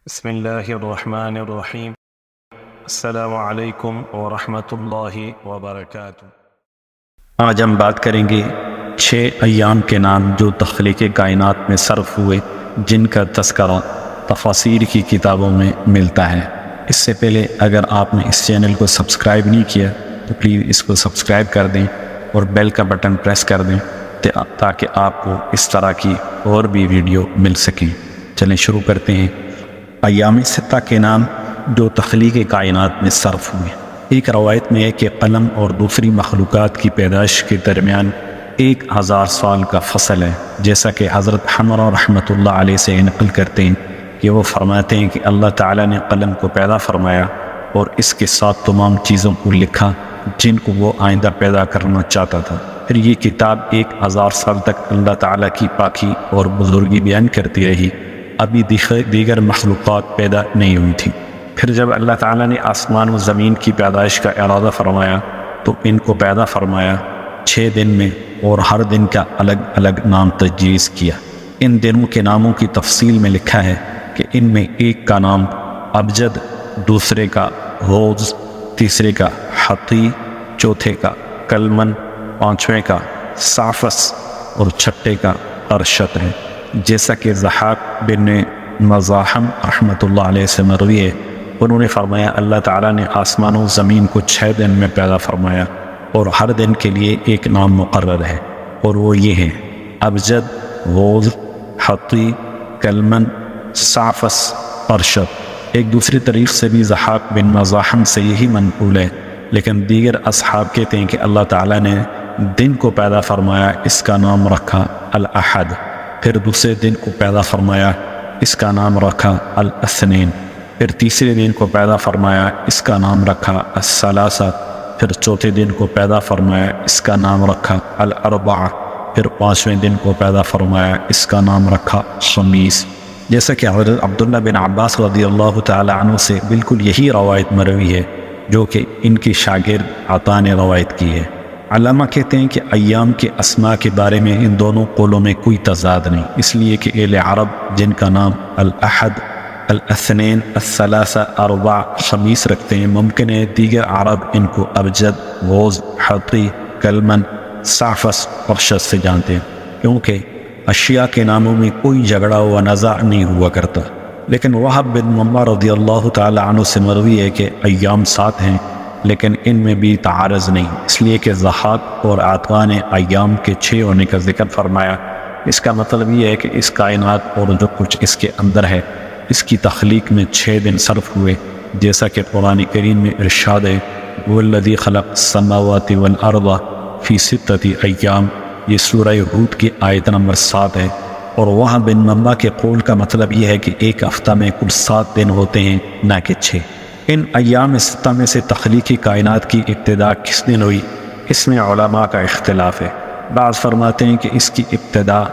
بسم اللہ الرحمن الرحیم۔ السلام علیکم ورحمۃ اللہ وبرکاتہ۔ آج ہم بات کریں گے 6 ایام کے نام جو تخلیق کائنات میں صرف ہوئے، جن کا تذکرہ تفاسیر کی کتابوں میں ملتا ہے۔ اس سے پہلے اگر آپ نے اس چینل کو سبسکرائب نہیں کیا تو پلیز اس کو سبسکرائب کر دیں اور بیل کا بٹن پریس کر دیں تاکہ آپ کو اس طرح کی اور بھی ویڈیو مل سکیں۔ چلیں شروع کرتے ہیں۔ ایام ستہ کے نام جو تخلیق کائنات میں صرف ہوئے۔ ایک روایت میں ہے کہ قلم اور دوسری مخلوقات کی پیدائش کے درمیان 1000 سال کا فصل ہے، جیسا کہ حضرت حمرہ رحمۃ اللہ علیہ سے نقل کرتے ہیں کہ وہ فرماتے ہیں کہ اللہ تعالیٰ نے قلم کو پیدا فرمایا اور اس کے ساتھ تمام چیزوں کو لکھا جن کو وہ آئندہ پیدا کرنا چاہتا تھا۔ پھر یہ کتاب 1000 سال تک اللہ تعالیٰ کی پاکی اور بزرگی بیان کرتی رہی۔ ابھی دیگر مخلوقات پیدا نہیں ہوئی تھی۔ پھر جب اللہ تعالیٰ نے آسمان و زمین کی پیدائش کا ارادہ فرمایا تو ان کو پیدا فرمایا 6 دن میں اور ہر دن کا الگ الگ نام تجویز کیا۔ ان دنوں کے ناموں کی تفصیل میں لکھا ہے کہ ان میں ایک کا نام ابجد، دوسرے کا روز، تیسرے کا حطی، چوتھے کا کلمن، پانچویں کا صافس اور چھٹے کا ارشد ہے، جیسا کہ ضحاک بن مزاحم رحمۃ اللہ علیہ سے مروی ہے۔ انہوں نے فرمایا اللہ تعالیٰ نے آسمان و زمین کو 6 دن میں پیدا فرمایا اور ہر دن کے لیے ایک نام مقرر ہے، اور وہ یہ ہے ابجد، روز، حطی، کلمن، صافس، ارشد۔ ایک دوسری طریق سے بھی ضحاک بن مزاحم سے یہی منقول ہے، لیکن دیگر اصحاب کہتے ہیں کہ اللہ تعالیٰ نے دن کو پیدا فرمایا، اس کا نام رکھا الاحد۔ پھر دوسرے دن کو پیدا فرمایا، اس کا نام رکھا الاثنین۔ پھر تیسرے دن کو پیدا فرمایا، اس کا نام رکھا الثلاثہ۔ پھر چوتھے دن کو پیدا فرمایا، اس کا نام رکھا الاربعہ۔ پھر 5ویں دن کو پیدا فرمایا، اس کا نام رکھا خمیس۔ جیسا کہ حضرت عبداللہ بن عباس رضی اللہ تعالی عنہ سے بالکل یہی روایت مروی ہے جو کہ ان کے شاگرد عطا نے روایت کی ہے۔ علامہ کہتے ہیں کہ ایام کے اسماء کے بارے میں ان دونوں قولوں میں کوئی تضاد نہیں، اس لیے کہ اہل عرب جن کا نام الاحد، الاثنین، الثلاثہ، اربع، خمیس رکھتے ہیں، ممکن ہے دیگر عرب ان کو ابجد، روز، حطی، کلمن، صافس اور ارشد سے جانتے ہیں، کیونکہ اشیاء کے ناموں میں کوئی جھگڑا و نزاع نہیں ہوا کرتا۔ لیکن وہب بن منبع رضی اللہ تعالی عنہ سے مروی ہے کہ ایام 7 ہیں، لیکن ان میں بھی تعارض نہیں، اس لیے کہ ضحاک اور عطا نے ایام کے 6 ہونے کا ذکر فرمایا۔ اس کا مطلب یہ ہے کہ اس کائنات اور جو کچھ اس کے اندر ہے اس کی تخلیق میں 6 دن صرف ہوئے، جیسا کہ قرآن کریم میں ارشاد ہے وَالَّذِي خَلَقَ السَّمَاوَاتِ وَالْأَرْضَ فِي 6 أَيَّامٍ۔ یہ سورہ ہود کی آیت نمبر 7 ہے، اور وہاں بن منبع کے قول کا مطلب یہ ہے کہ ایک ہفتہ میں کل 7 دن ہوتے ہیں، نہ کہ 6۔ ان ایام ستہ میں سے تخلیقی کائنات کی ابتدا کس دن ہوئی، اس میں علماء کا اختلاف ہے۔ بعض فرماتے ہیں کہ اس کی ابتدا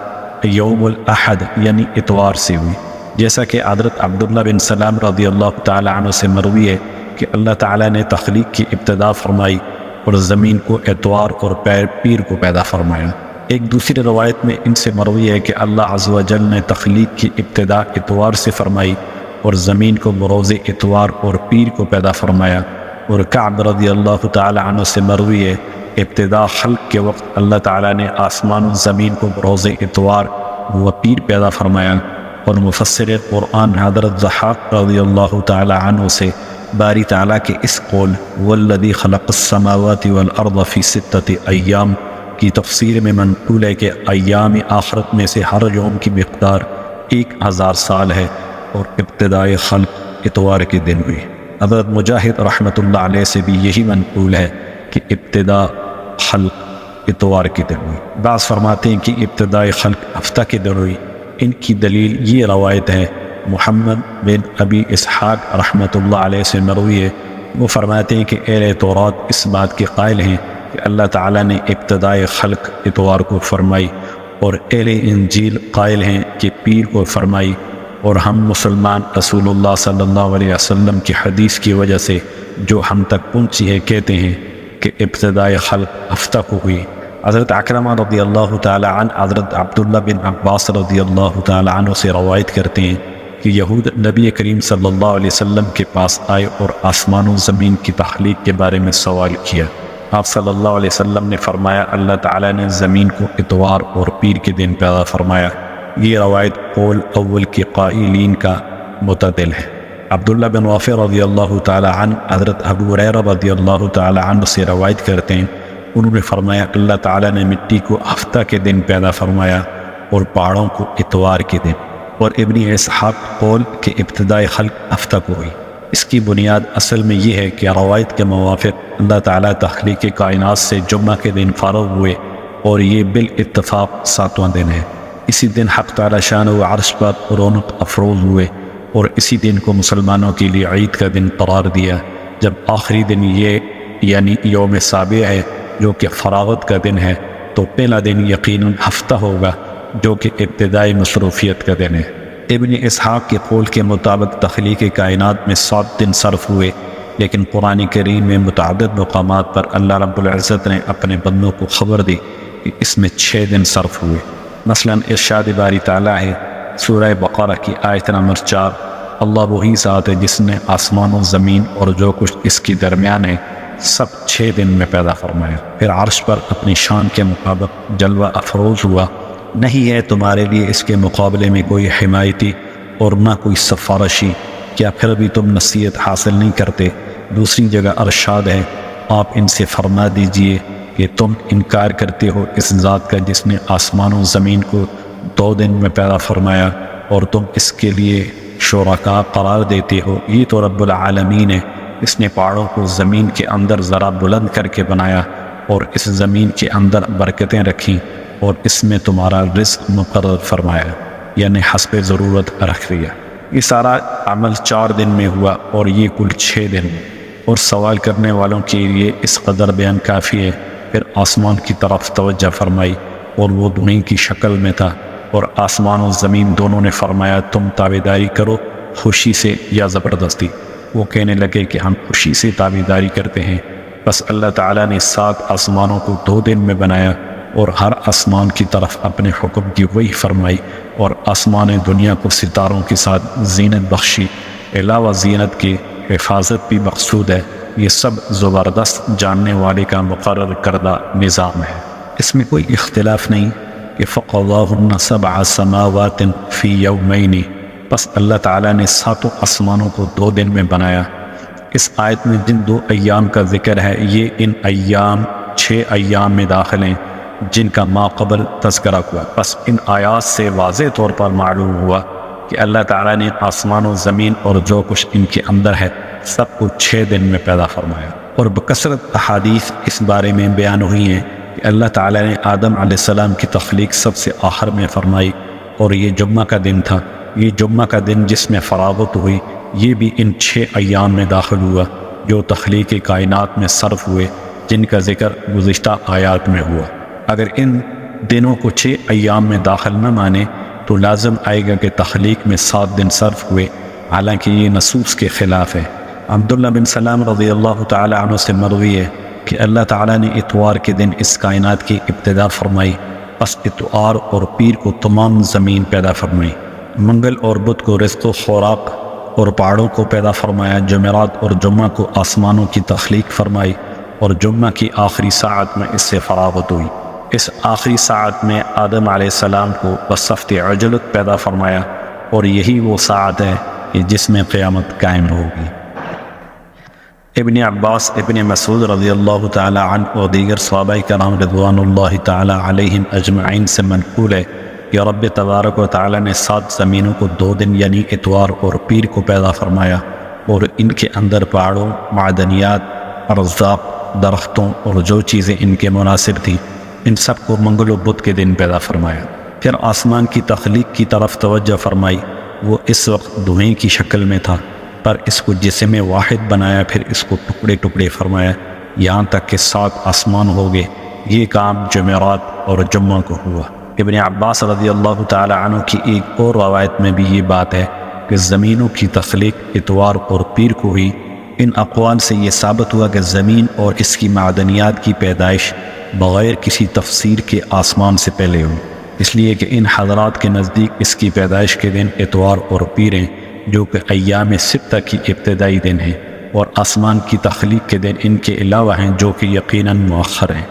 یوم الاحد یعنی اتوار سے ہوئی، جیسا کہ حضرت عبداللہ بن سلام رضی اللہ تعالی عنہ سے مروی ہے کہ اللہ تعالیٰ نے تخلیق کی ابتدا فرمائی اور زمین کو اتوار اور پیر کو پیدا فرمایا۔ ایک دوسری روایت میں ان سے مروی ہے کہ اللہ عز و جل نے تخلیق کی ابتدا اتوار سے فرمائی اور زمین کو بروز اتوار اور پیر کو پیدا فرمایا۔ اور کعب رضی اللہ تعالی عنہ سے مروی ہے ابتدا خلق کے وقت اللہ تعالیٰ نے آسمان و زمین کو بروز اتوار و پیر پیدا فرمایا۔ اور مفسر قرآن حضرت ضحاک رضی اللہ تعالی عنہ سے باری تعالیٰ کے اس قول والذی خلق السماوات والارض فی 6 ایام کی تفسیر میں منقول ہے کہ ایام آخرت میں سے ہر یوم کی مقدار 1000 سال ہے اور ابتدائی خلق اتوار کے دن ہوئی۔ حضرت مجاہد رحمۃ اللہ علیہ سے بھی یہی منقول ہے کہ ابتدا خلق اتوار کے دن ہوئی۔ بعض فرماتے ہیں کہ ابتدائی خلق ہفتہ کے دن ہوئی۔ ان کی دلیل یہ روایت ہے محمد بن ابی اسحاق رحمۃ اللہ علیہ سے مروی ہے، وہ فرماتے ہیں کہ اہل تورات اس بات کے قائل ہیں کہ اللہ تعالیٰ نے ابتدائی خلق اتوار کو فرمائی، اور اہل انجیل قائل ہیں کہ پیر کو فرمائی، اور ہم مسلمان رسول اللہ صلی اللہ علیہ وسلم کی حدیث کی وجہ سے جو ہم تک پہنچی ہے کہتے ہیں کہ ابتدائی خلق ہفتہ کو ہوئی۔ حضرت اکرمہ رضی اللہ تعالی عنہ حضرت عبداللہ بن عباس رضی اللہ تعالی عنہ سے روایت کرتے ہیں کہ یہود نبی کریم صلی اللہ علیہ وسلم کے پاس آئے اور آسمان و زمین کی تخلیق کے بارے میں سوال کیا۔ آپ صلی اللہ علیہ وسلم نے فرمایا اللہ تعالیٰ نے زمین کو اتوار اور پیر کے دن پیدا فرمایا۔ یہ روایت قول اول کے قائلین کا متعدل ہے۔ عبداللہ بن رافع رضی اللہ تعالی عنہ حضرت ابو ہریرہ رضی اللہ تعالی عنہ سے روایت کرتے ہیں، انہوں نے فرمایا اللہ تعالیٰ نے مٹی کو ہفتہ کے دن پیدا فرمایا اور پہاڑوں کو اتوار کے دن، اور ابن اسحاق قول کہ ابتدائی خلق ہفتہ کو ہوئی۔ اس کی بنیاد اصل میں یہ ہے کہ روایت کے موافق اللہ تعالیٰ تخلیق کائنات سے جمعہ کے دن فارغ ہوئے اور یہ بالاتفاق 7واں دن ہے۔ اسی دن حق تعالیٰ شان و عرش پر رونق افروز ہوئے اور اسی دن کو مسلمانوں کے لیے عید کا دن قرار دیا۔ جب آخری دن یہ یعنی یوم سابع ہے جو کہ فراغت کا دن ہے، تو پہلا دن یقیناً ہفتہ ہوگا جو کہ ابتدائی مصروفیت کا دن ہے۔ ابن اسحاق کے قول کے مطابق تخلیق کائنات میں 7 دن صرف ہوئے، لیکن قرآن کریم میں متعدد مقامات پر اللہ رب العزت نے اپنے بندوں کو خبر دی کہ اس میں 6 دن صرف ہوئے۔ مثلا ارشاد باری تعالیٰ ہے سورہ بقرہ کی آیت نمبر 4، اللہ وہی ذات ہے جس نے آسمان و زمین اور جو کچھ اس کے درمیان ہے سب 6 دن میں پیدا فرمایا، پھر عرش پر اپنی شان کے مطابق جلوہ افروز ہوا، نہیں ہے تمہارے لیے اس کے مقابلے میں کوئی حمایتی اور نہ کوئی سفارشی، کیا پھر بھی تم نصیحت حاصل نہیں کرتے؟ دوسری جگہ ارشاد ہے آپ ان سے فرما دیجئے کہ تم انکار کرتے ہو اس ذات کا جس نے آسمان و زمین کو 2 دن میں پیدا فرمایا اور تم اس کے لیے شرکاء قرار دیتے ہو۔ یہ تو رب العالمین ہے، اس نے پہاڑوں کو زمین کے اندر ذرا بلند کر کے بنایا اور اس زمین کے اندر برکتیں رکھیں اور اس میں تمہارا رزق مقرر فرمایا، یعنی حسب ضرورت رکھ دیا۔ یہ سارا عمل 4 دن میں ہوا اور یہ کل 6 دن، اور سوال کرنے والوں کے لیے اس قدر بیان کافی ہے۔ پھر آسمان کی طرف توجہ فرمائی اور وہ دنیا کی شکل میں تھا، اور آسمان و زمین دونوں نے فرمایا تم تابعداری کرو خوشی سے یا زبردستی۔ وہ کہنے لگے کہ ہم خوشی سے تابعداری کرتے ہیں۔ بس اللہ تعالیٰ نے 7 آسمانوں کو 2 دن میں بنایا اور ہر آسمان کی طرف اپنے حکم کی وحی فرمائی، اور آسمان دنیا کو ستاروں کے ساتھ زینت بخشی۔ علاوہ زینت کی حفاظت بھی مقصود ہے۔ یہ سب زبردست جاننے والے کا مقرر کردہ نظام ہے، اس میں کوئی اختلاف نہیں کہ فَقَضَاهُنَّ 7 سَمَاوَاتٍ فِي يَوْمَيْنِ، بس اللہ تعالیٰ نے 7 آسمانوں کو 2 دن میں بنایا۔ اس آیت میں جن 2 ایام کا ذکر ہے یہ ان ایام 6 ایام میں داخل ہیں جن کا ما قبل تذکرہ ہوا۔ بس ان آیات سے واضح طور پر معلوم ہوا کہ اللہ تعالیٰ نے آسمان و زمین اور جو کچھ ان کے اندر ہے سب کو 6 دن میں پیدا فرمایا، اور بکثرت احادیث اس بارے میں بیان ہوئی ہیں کہ اللہ تعالیٰ نے آدم علیہ السلام کی تخلیق سب سے آخر میں فرمائی، اور یہ جمعہ کا دن تھا۔ یہ جمعہ کا دن جس میں فراغت ہوئی یہ بھی ان 6 ایام میں داخل ہوا جو تخلیق کائنات میں صرف ہوئے، جن کا ذکر گزشتہ آیات میں ہوا۔ اگر ان دنوں کو 6 ایام میں داخل نہ مانے تو لازم آئے گا کہ تخلیق میں 7 دن صرف ہوئے، حالانکہ یہ نصوص کے خلاف ہے۔ عبداللہ بن سلام رضی اللہ تعالی عنہ سے مروی ہے کہ اللہ تعالیٰ نے اتوار کے دن اس کائنات کی ابتدا فرمائی، پس اتوار اور پیر کو تمام زمین پیدا فرمائی، منگل اور بدھ کو رزق و خوراک اور پہاڑوں کو پیدا فرمایا، جمعرات اور جمعہ کو آسمانوں کی تخلیق فرمائی، اور جمعہ کی آخری ساعت میں اس سے فراغت ہوئی۔ اس آخری ساعت میں آدم علیہ السلام کو بصفت عجلت پیدا فرمایا، اور یہی وہ ساعت ہے کہ جس میں قیامت قائم ہوگی۔ ابن عباس، ابن مسعود رضی اللہ تعالی عنہ اور دیگر صحابہ کرام رضوان اللہ تعالی علیہم اجمعین سے منقول ہے کہ رب تبارک و تعالی نے 7 زمینوں کو 2 دن یعنی اتوار اور پیر کو پیدا فرمایا، اور ان کے اندر پہاڑوں، معدنیات، ارزاق، درختوں اور جو چیزیں ان کے مناسب تھیں ان سب کو منگل و بدھ کے دن پیدا فرمایا۔ پھر آسمان کی تخلیق کی طرف توجہ فرمائی۔ وہ اس وقت دھوئیں کی شکل میں تھا، پر اس کو جسم واحد بنایا، پھر اس کو ٹکڑے ٹکڑے فرمایا یہاں تک کہ 7 آسمان ہو گئے۔ یہ کام جمعرات اور جمعہ کو ہوا۔ ابن عباس رضی اللہ تعالی عنہ کی ایک اور روایت میں بھی یہ بات ہے کہ زمینوں کی تخلیق اتوار اور پیر کو ہوئی۔ ان اقوال سے یہ ثابت ہوا کہ زمین اور اس کی معدنیات کی پیدائش بغیر کسی تفسیر کے آسمان سے پہلے ہوئی۔ اس لیے کہ ان حضرات کے نزدیک اس کی پیدائش کے دن اتوار اور پیر ہیں، جو کہ ایام ستہ کی ابتدائی دن ہیں، اور آسمان کی تخلیق کے دن ان کے علاوہ ہیں جو کہ یقیناً مؤخر ہیں۔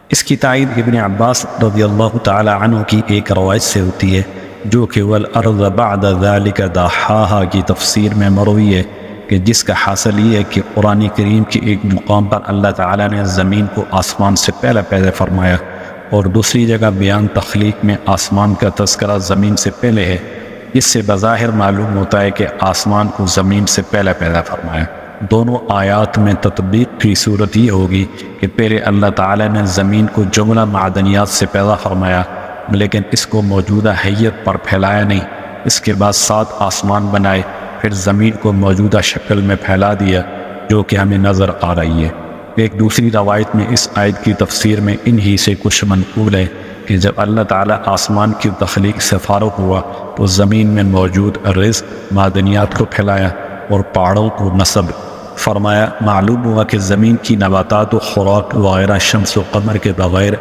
اس کی تائید ابن عباس رضی اللہ تعالی عنہ کی ایک روایت سے ہوتی ہے، جو کہ والارض بعد ذلك دحاها کی تفسیر میں مروی ہے، کہ جس کا حاصل یہ ہے کہ قرآن کریم کے ایک مقام پر اللہ تعالیٰ نے زمین کو آسمان سے پہلے پیدا فرمایا، اور دوسری جگہ بیان تخلیق میں آسمان کا تذکرہ زمین سے پہلے ہے۔ اس سے بظاہر معلوم ہوتا ہے کہ آسمان کو زمین سے پہلے پیدا فرمایا۔ دونوں آیات میں تطبیق کی صورت یہ ہوگی کہ پہلے اللہ تعالیٰ نے زمین کو جملہ معدنیات سے پیدا فرمایا، لیکن اس کو موجودہ حیت پر پھیلایا نہیں، اس کے بعد 7 آسمان بنائے، پھر زمین کو موجودہ شکل میں پھیلا دیا جو کہ ہمیں نظر آ رہی ہے۔ ایک دوسری روایت میں اس آیت کی تفسیر میں انہی سے کچھ منقول ہے کہ جب اللہ تعالیٰ آسمان کی تخلیق سے فارغ ہوا تو زمین میں موجود رزق معدنیات کو پھیلایا اور پہاڑوں کو نصب فرمایا۔ معلوم ہوا کہ زمین کی نباتات و خوراک وغیرہ شمس و قمر کے بغیر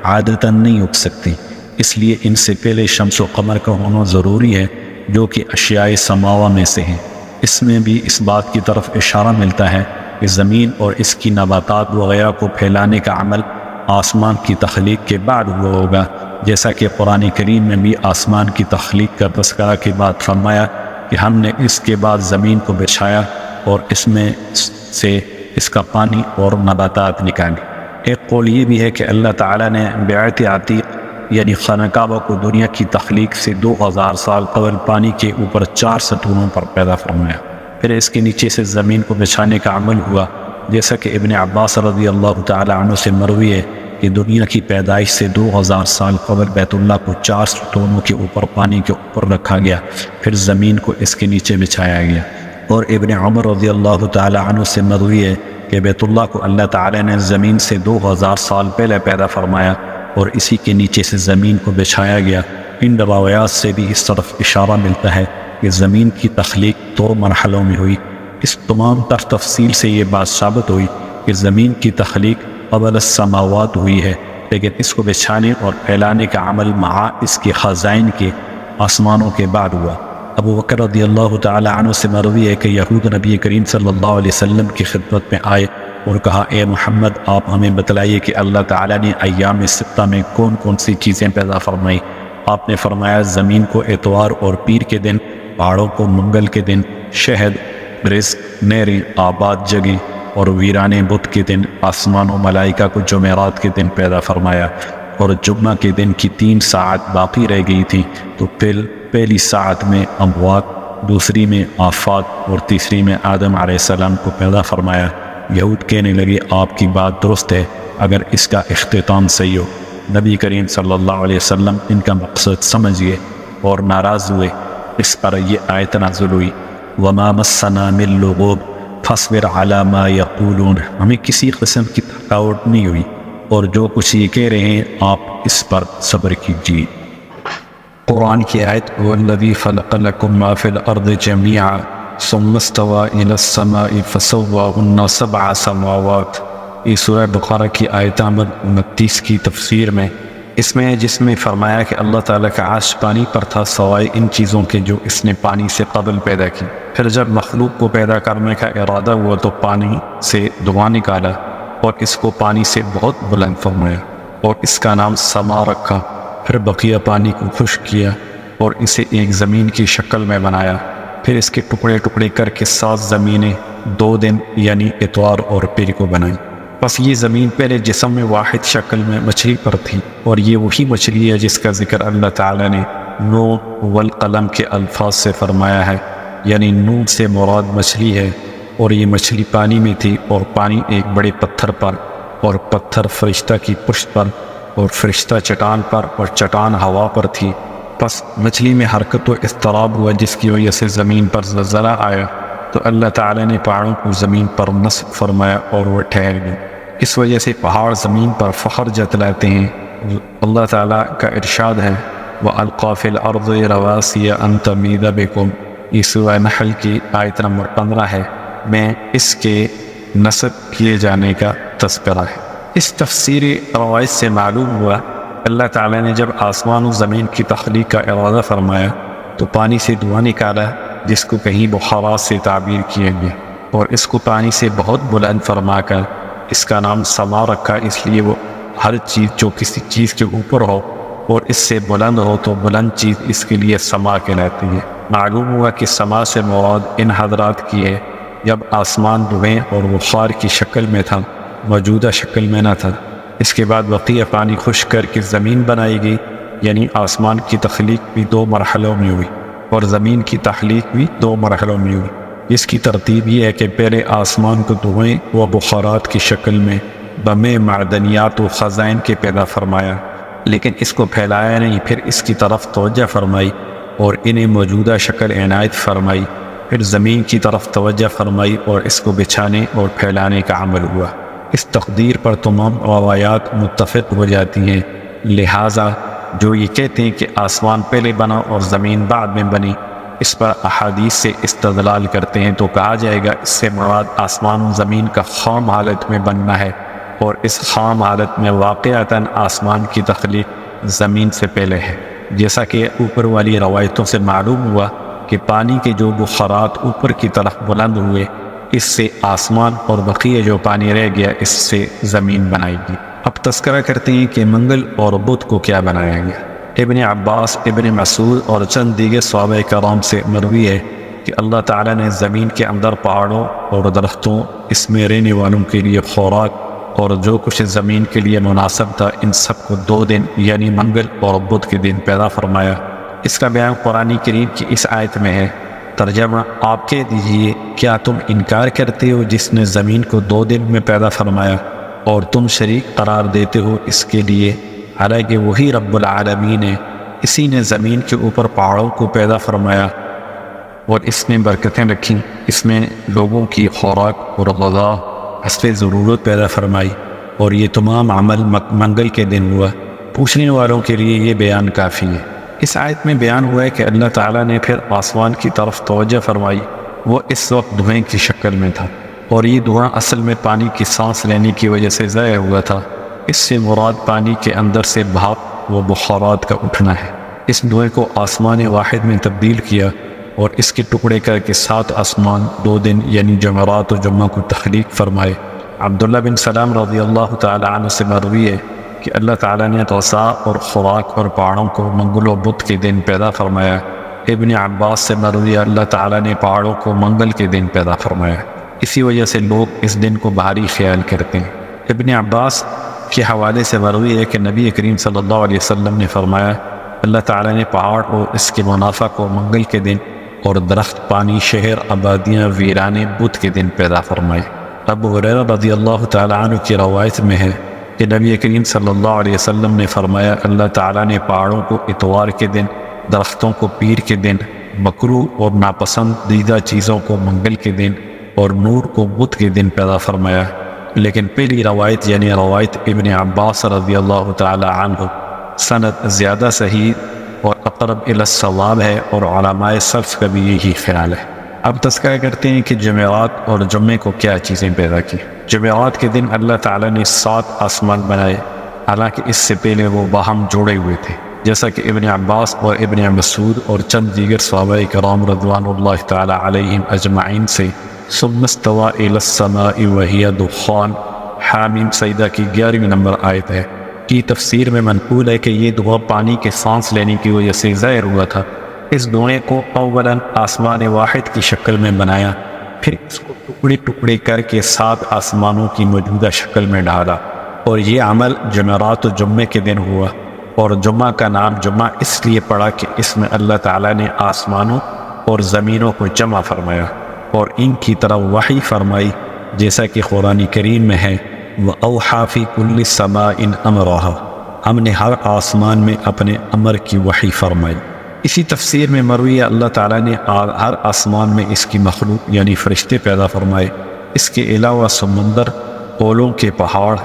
عادتاً نہیں اگ سکتی، اس لیے ان سے پہلے شمس و قمر کا ہونا ضروری ہے جو کہ اشیاء سماوہ میں سے ہیں۔ اس میں بھی اس بات کی طرف اشارہ ملتا ہے کہ زمین اور اس کی نباتات وغیرہ کو پھیلانے کا عمل آسمان کی تخلیق کے بعد ہوا ہوگا، جیسا کہ قرآن کریم میں بھی آسمان کی تخلیق کا تذکرہ کے بعد فرمایا کہ ہم نے اس کے بعد زمین کو بچھایا اور اس میں سے اس کا پانی اور نباتات نکالی۔ ایک قول یہ بھی ہے کہ اللہ تعالیٰ نے بیعت عتیق یعنی خانہ کعبہ کو دنیا کی تخلیق سے 2000 سال قبل پانی کے اوپر 4 ستونوں پر پیدا فرمایا، پھر اس کے نیچے سے زمین کو بچھانے کا عمل ہوا، جیسا کہ ابن عباس رضی اللہ تعالی عنہ سے مروی ہے کہ دنیا کی پیدائش سے 2000 سال قبل بیت اللہ کو 4 ستونوں کے اوپر پانی کے اوپر رکھا گیا، پھر زمین کو اس کے نیچے بچھایا گیا۔ اور ابن عمر رضی اللہ تعالی عنہ سے مروی ہے کہ بیت اللہ کو اللہ تعالی نے زمین سے 2000 سال پہلے پیدا فرمایا اور اسی کے نیچے سے زمین کو بچھایا گیا۔ ان روایات سے بھی اس طرف اشارہ ملتا ہے کہ زمین کی تخلیق 2 مرحلوں میں ہوئی۔ اس تمام تر تفصیل سے یہ بات ثابت ہوئی کہ زمین کی تخلیق قبل السماوات ہوئی ہے، لیکن اس کو بچھانے اور پھیلانے کا عمل مع اس کے خزائن کے آسمانوں کے بعد ہوا۔ ابو بکر رضی اللہ تعالی عنہ سے مروی ہے کہ یہود نبی کریم صلی اللہ علیہ وسلم کی خدمت میں آئے اور کہا، اے محمد آپ ہمیں بتلائیے کہ اللہ تعالیٰ نے ایام ستہ میں کون کون سی چیزیں پیدا فرمائی۔ آپ نے فرمایا زمین کو اتوار اور پیر کے دن، پہاڑوں کو منگل کے دن، شہد، رزق، نہریں، آباد جگہیں اور ویرانے بت کے دن، آسمان و ملائکہ کو جمعرات کے دن پیدا فرمایا، اور جمعہ کے دن کی 3 ساعت باقی رہ گئی تھی تو پھر پہلی ساعت میں اموات، دوسری میں آفات اور تیسری میں آدم علیہ السلام کو پیدا فرمایا۔ یہود کہنے لگے آپ کی بات درست ہے اگر اس کا اختتام صحیح ہو۔ نبی کریم صلی اللہ علیہ وسلم ان کا مقصد سمجھئے اور ناراض ہوئے۔ اس پر یہ آیت نازل ہوئی، وَمَا مَسَّنَا مِن لُغُوبٍ فَاصْبِرْ عَلَىٰ مَا يَقُولُونَ، ہمیں کسی قسم کی تھکاوٹ نہیں ہوئی اور جو کچھ یہ کہہ رہے ہیں آپ اس پر صبر کیجیے۔ قرآن کی آیت وَالَّذِي خَلَقَ لَكُم مَّا فِي الْأَرْضِ جَمِيعًا ثُمَّ اسْتَوَىٰ إِلَى السَّمَاءِ فَسَوَّاهُنَّ 7 سماوات۔ یہ سورہ بقرہ کی آیت نمبر 29 کی تفسیر میں اس میں جس میں فرمایا کہ اللہ تعالیٰ کا عرش پانی پر تھا سوائے ان چیزوں کے جو اس نے پانی سے قبل پیدا کی۔ پھر جب مخلوق کو پیدا کرنے کا ارادہ ہوا تو پانی سے دعا نکالا اور اس کو پانی سے بہت بلند فرمایا اور اس کا نام سما رکھا۔ پھر بقیہ پانی کو خشک کیا اور اسے ایک زمین کی شکل میں بنایا، پھر اس کے ٹکڑے ٹکڑے کر کے 7 زمینیں 2 دن یعنی اتوار اور پیر کو بنائیں۔ بس یہ زمین پہلے جسم میں واحد شکل میں مچھلی پر تھی، اور یہ وہی مچھلی ہے جس کا ذکر اللہ تعالیٰ نے نون والقلم کے الفاظ سے فرمایا ہے، یعنی نون سے مراد مچھلی ہے، اور یہ مچھلی پانی میں تھی اور پانی ایک بڑے پتھر پر، اور پتھر فرشتہ کی پشت پر، اور فرشتہ چٹان پر، اور چٹان ہوا پر تھی۔ پس مچھلی میں حرکت و اضطراب ہوا جس کی وجہ سے زمین پر زلزلہ آیا، تو اللہ تعالیٰ نے پہاڑوں کو زمین پر نصب فرمایا اور وہ ٹھہر گئے۔ اس وجہ سے پہاڑ زمین پر فخر جتلاتے ہیں۔ اللہ تعالیٰ کا ارشاد ہے وَأَلْقَىٰ فِي الْأَرْضِ رَوَاسِيَ أَن تَمِيدَ بِكُمْ، یہ سورہ نحل کی آیت نمبر 15 ہے، میں اس کے نصب کیے جانے کا تذکرہ ہے۔ اس تفسیری روایت سے معلوم ہوا اللہ تعالیٰ نے جب آسمان و زمین کی تخلیق کا ارادہ فرمایا تو پانی سے دھواں نکالا، جس کو کہیں بخارات سے تعبیر کیا گیا، اور اس کو پانی سے بہت بلند فرما کر اس کا نام سما رکھا، اس لیے وہ ہر چیز جو کسی چیز کے اوپر ہو اور اس سے بلند ہو تو بلند چیز اس کے لیے سما کہلاتی ہے۔ معلوم ہوا کہ سما سے مراد ان حضرات کی ہے جب آسمان دھویں اور بخار کی شکل میں تھا، موجودہ شکل میں نہ تھا۔ اس کے بعد بقیہ پانی خشک کر کے زمین بنائی گئی، یعنی آسمان کی تخلیق بھی 2 مرحلوں میں ہوئی اور زمین کی تخلیق بھی 2 مرحلوں میں ہوئی۔ اس کی ترتیب یہ ہے کہ پہلے آسمان کو دھویں و بخارات کی شکل میں بمے معدنیات و خزائن کے پیدا فرمایا، لیکن اس کو پھیلایا نہیں، پھر اس کی طرف توجہ فرمائی اور انہیں موجودہ شکل عنایت فرمائی، پھر زمین کی طرف توجہ فرمائی اور اس کو بچھانے اور پھیلانے کا عمل ہوا۔ اس تقدیر پر تمام روایات متفق ہو جاتی ہیں، لہٰذا جو یہ کہتے ہیں کہ آسمان پہلے بنا اور زمین بعد میں بنی، اس پر احادیث سے استدلال کرتے ہیں تو کہا جائے گا اس سے مراد آسمان و زمین کا خام حالت میں بننا ہے، اور اس خام حالت میں واقعتاً آسمان کی تخلیق زمین سے پہلے ہے، جیسا کہ اوپر والی روایتوں سے معلوم ہوا کہ پانی کے جو بخارات اوپر کی طرف بلند ہوئے، اس سے آسمان اور بقیہ جو پانی رہ گیا اس سے زمین بنائی گئی۔ اب تذکرہ کرتے ہیں کہ منگل اور بدھ کو کیا بنایا گیا۔ ابن عباس، ابن مسعود اور چند دیگر صحابہ کرام سے مروی ہے کہ اللہ تعالیٰ نے زمین کے اندر پہاڑوں اور درختوں، اس میں رہنے والوں کے لیے خوراک اور جو کچھ زمین کے لیے مناسب تھا، ان سب کو 2 دن یعنی منگل اور بدھ کے دن پیدا فرمایا۔ اس کا بیان قرآن کریم کی اس آیت میں ہے۔ ترجمہ: آپ کہہ دیجئے کیا تم انکار کرتے ہو جس نے زمین کو 2 دن میں پیدا فرمایا اور تم شریک قرار دیتے ہو اس کے لیے، حالانکہ وہی رب العالمین ہے، اسی نے زمین کے اوپر پہاڑوں کو پیدا فرمایا اور اس میں برکتیں رکھیں، اس میں لوگوں کی خوراک اور غذا حسب ضرورت پیدا فرمائی، اور یہ تمام عمل منگل کے دن ہوا۔ پوچھنے والوں کے لیے یہ بیان کافی ہے۔ اس آیت میں بیان ہوا ہے کہ اللہ تعالیٰ نے پھر آسمان کی طرف توجہ فرمائی، وہ اس وقت دھویں کی شکل میں تھا، اور یہ دھواں اصل میں پانی کی سانس لینے کی وجہ سے ضائع ہوا تھا۔ اس سے مراد پانی کے اندر سے بھاپ و بخارات کا اٹھنا ہے۔ اس دھویں کو آسمان واحد میں تبدیل کیا اور اس کے ٹکڑے کر کے 7 آسمان 2 دن یعنی جمعرات و جمعہ کو تخلیق فرمائے۔ عبداللہ بن سلام رضی اللہ تعالی عنہ سے مروی ہے کہ اللہ تعالیٰ نے غذا اور خوراک اور پہاڑوں کو منگل و بدھ کے دن پیدا فرمایا۔ ابن عباس سے مروی اللہ تعالیٰ نے پہاڑوں کو منگل کے دن پیدا فرمایا، اسی وجہ سے لوگ اس دن کو بھاری خیال کرتے ہیں۔ ابن عباس کے حوالے سے مروی ہے کہ نبی کریم صلی اللہ علیہ وسلم نے فرمایا، اللہ تعالیٰ نے پہاڑ اور اس کے منافع کو منگل کے دن اور درخت، پانی، شہر، آبادیاں، ویرانے بدھ کے دن پیدا فرمائے۔ ابو ہریرہ رضی اللہ تعالیٰ عنہ کی روایت میں ہے کہ نبی کریم صلی اللہ علیہ وسلم نے فرمایا، اللہ تعالیٰ نے پہاڑوں کو اتوار کے دن، درختوں کو پیر کے دن، مکروہ اور ناپسندیدہ چیزوں کو منگل کے دن اور نور کو بدھ کے دن پیدا فرمایا۔ لیکن پہلی روایت یعنی روایت ابن عباس رضی اللہ تعالی عنہ سند زیادہ صحیح اور اقرب الی الصواب ہے، اور علماء سلف کا بھی یہی خیال ہے۔ اب تذکرہ کرتے ہیں کہ جمعرات اور جمعے کو کیا چیزیں پیدا کی۔ جمعرات کے دن اللہ تعالیٰ نے 7 آسمان بنائے، حالانکہ اس سے پہلے وہ باہم جوڑے ہوئے تھے، جیسا کہ ابن عباس اور ابن مسعود اور چند دیگر صحابہ کرام رضوان اللہ تعالی علیہم اجمعین سے ثم استوى الى السماء وهي دخان حامیم سجدہ کی 11ویں نمبر آیت ہے کی تفسیر میں منقول ہے کہ یہ دعا پانی کے سانس لینے کی وجہ سے ظاہر ہوا تھا۔ اس دعائیں کو اولاً آسمان واحد کی شکل میں بنایا، پھر اس کو ٹکڑے ٹکڑے کر کے 7 آسمانوں کی موجودہ شکل میں ڈالا، اور یہ عمل جمعرات و جمعے کے دن ہوا، اور جمعہ کا نام جمعہ اس لیے پڑا کہ اس میں اللہ تعالیٰ نے آسمانوں اور زمینوں کو جمع فرمایا اور ان کی طرف وحی فرمائی، جیسا کہ قرآن کریم میں ہے وَأَوْحَى فِي كُلِّ سَمَاءٍ أَمْرَهَا، ہم نے ہر آسمان میں اپنے امر کی وحی فرمائی۔ اسی تفسیر میں مروی اللہ تعالیٰ نے ہر آسمان میں اس کی مخلوق یعنی فرشتے پیدا فرمائے، اس کے علاوہ سمندر، اولوں کے پہاڑ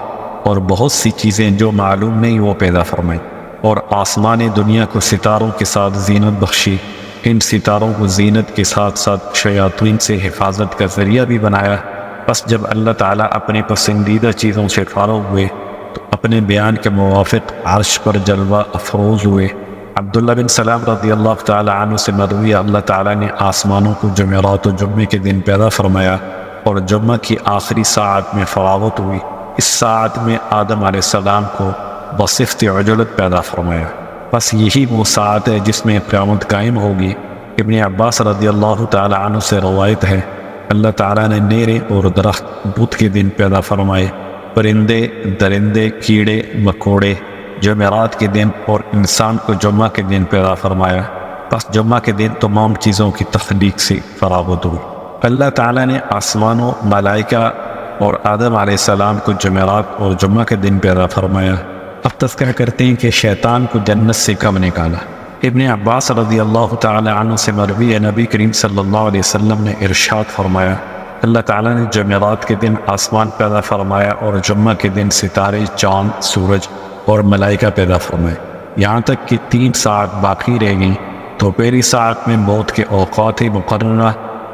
اور بہت سی چیزیں جو معلوم نہیں وہ پیدا فرمائی، اور آسمان دنیا کو ستاروں کے ساتھ زینت بخشی، ان ستاروں کو زینت کے ساتھ ساتھ شیاطین سے حفاظت کا ذریعہ بھی بنایا۔ بس جب اللہ تعالیٰ اپنے پسندیدہ چیزوں سے فارغ ہوئے تو اپنے بیان کے موافق عرش پر جلوہ افروز ہوئے۔ عبداللہ بن سلام رضی اللہ تعالی عنہ سے مروی اللہ تعالیٰ نے آسمانوں کو جمعرات و جمعے کے دن پیدا فرمایا اور جمعہ کی آخری ساعت میں فراغت ہوئی۔ اس ساعت میں آدم علیہ السلام کو بصفت عجلت پیدا فرمایا۔ بس یہی وہ ساعت ہے جس میں قیامت قائم ہوگی۔ ابن عباس رضی اللہ تعالی عنہ سے روایت ہے، اللہ تعالیٰ نے نیرے اور درخت بدھ کے دن پیدا فرمائے، پرندے درندے کیڑے مکوڑے جمعرات کے دن، اور انسان کو جمعہ کے دن پیدا فرمایا۔ بس جمعہ کے دن تمام چیزوں کی تخلیق سے فراغت ہوئی۔ اللہ تعالیٰ نے آسمانوں، ملائکہ اور آدم علیہ السلام کو جمعرات اور جمعہ کے دن پیدا فرمایا۔ اب تذکرہ کرتے ہیں کہ شیطان کو جنت سے کب نکالا۔ ابن عباس رضی اللہ تعالی عنہ سے مروی ہے، نبی کریم صلی اللہ علیہ وسلم نے ارشاد فرمایا، اللہ تعالیٰ نے جمعرات کے دن آسمان پیدا فرمایا اور جمعہ کے دن ستارے، چاند، سورج اور ملائکہ پیدا فرمائے، یہاں تک کہ 3 ساعت باقی رہ گئیں۔ تو پہلی ساعت میں موت کے اوقات مقررہ،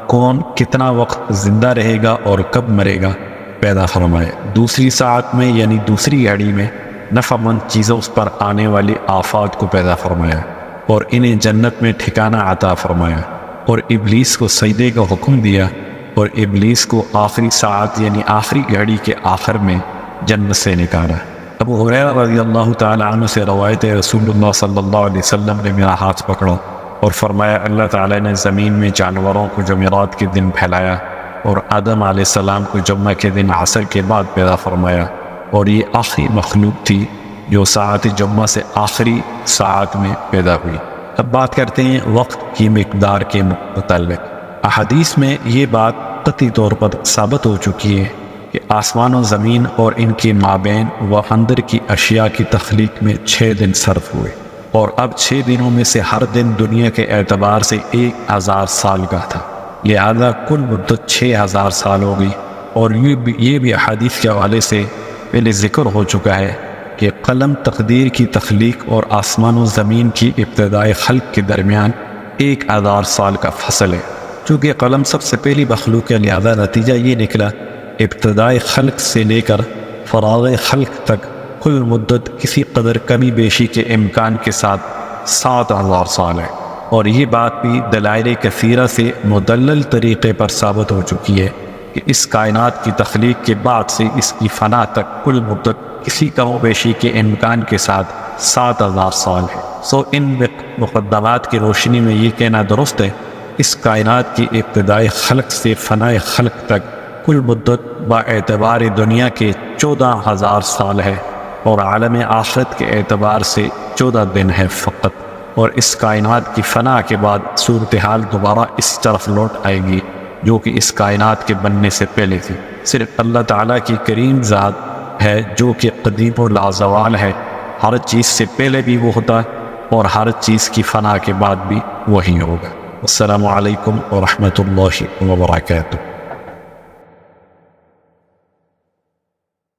کون کتنا وقت زندہ رہے گا اور کب مرے گا، پیدا فرمائے۔ دوسری ساعت میں یعنی دوسری گھڑی میں نفع مند چیزوں اس پر آنے والی آفات کو پیدا فرمایا اور انہیں جنت میں ٹھکانہ عطا فرمایا، اور ابلیس کو سجدے کا حکم دیا، اور ابلیس کو آخری ساعت یعنی آخری گھڑی کے آخر میں جنت سے نکالا۔ ابو ہریرہ رضی اللہ تعالی عنہ سے روایت ہے، رسول اللہ صلی اللہ علیہ وسلم نے میرا ہاتھ پکڑا اور فرمایا، اللہ تعالیٰ نے زمین میں جانوروں کو جمعرات کے دن پھیلایا اور آدم علیہ السلام کو جمعہ کے دن عصر کے بعد پیدا فرمایا، اور یہ آخری مخلوق تھی جو ساعت جمعہ سے آخری ساعت میں پیدا ہوئی۔ اب بات کرتے ہیں وقت کی مقدار کے متعلق۔ احادیث میں یہ بات قطعی طور پر ثابت ہو چکی ہے کہ آسمان و زمین اور ان کے مابین و اندر کی اشیاء کی تخلیق میں 6 دن صرف ہوئے، اور اب 6 دنوں میں سے ہر دن دنیا کے اعتبار سے 1000 سال کا تھا، لہذا کل مدت 6000 سال ہو گئی۔ اور یہ بھی احادیث کے حوالے سے پہلے ذکر ہو چکا ہے کہ قلم تقدیر کی تخلیق اور آسمان و زمین کی ابتدائی خلق کے درمیان 1000 سال کا فصل ہے۔ چونکہ قلم سب سے پہلی مخلوق ہے، لہذا نتیجہ یہ نکلا ابتدائی خلق سے لے کر فراغ خلق تک کل مدت کسی قدر کمی بیشی کے امکان کے ساتھ 7000 سال ہے، اور یہ بات بھی دلائل کثیرہ سے مدلل طریقے پر ثابت ہو چکی ہے کہ اس کائنات کی تخلیق کے بعد سے اس کی فنا تک کل مدت کسی کم و بیشی کے امکان کے ساتھ 7000 سال ہے۔ ان مقدمات کی روشنی میں یہ کہنا درست ہے، اس کائنات کی ابتدائی خلق سے فنائے خلق تک کل مدت با اعتبار دنیا کے 14000 سال ہے، اور عالم آخرت کے اعتبار سے 14 دن ہے فقط، اور اس کائنات کی فنا کے بعد صورتحال دوبارہ اس طرف لوٹ آئے گی جو کہ اس کائنات کے بننے سے پہلے تھی۔ صرف اللہ تعالیٰ کی کریم ذات ہے جو کہ قدیم و لازوال ہے، ہر چیز سے پہلے بھی وہ ہوتا اور ہر چیز کی فنا کے بعد بھی وہی ہوگا۔ السلام علیکم ورحمۃ اللہ وبرکاتہ۔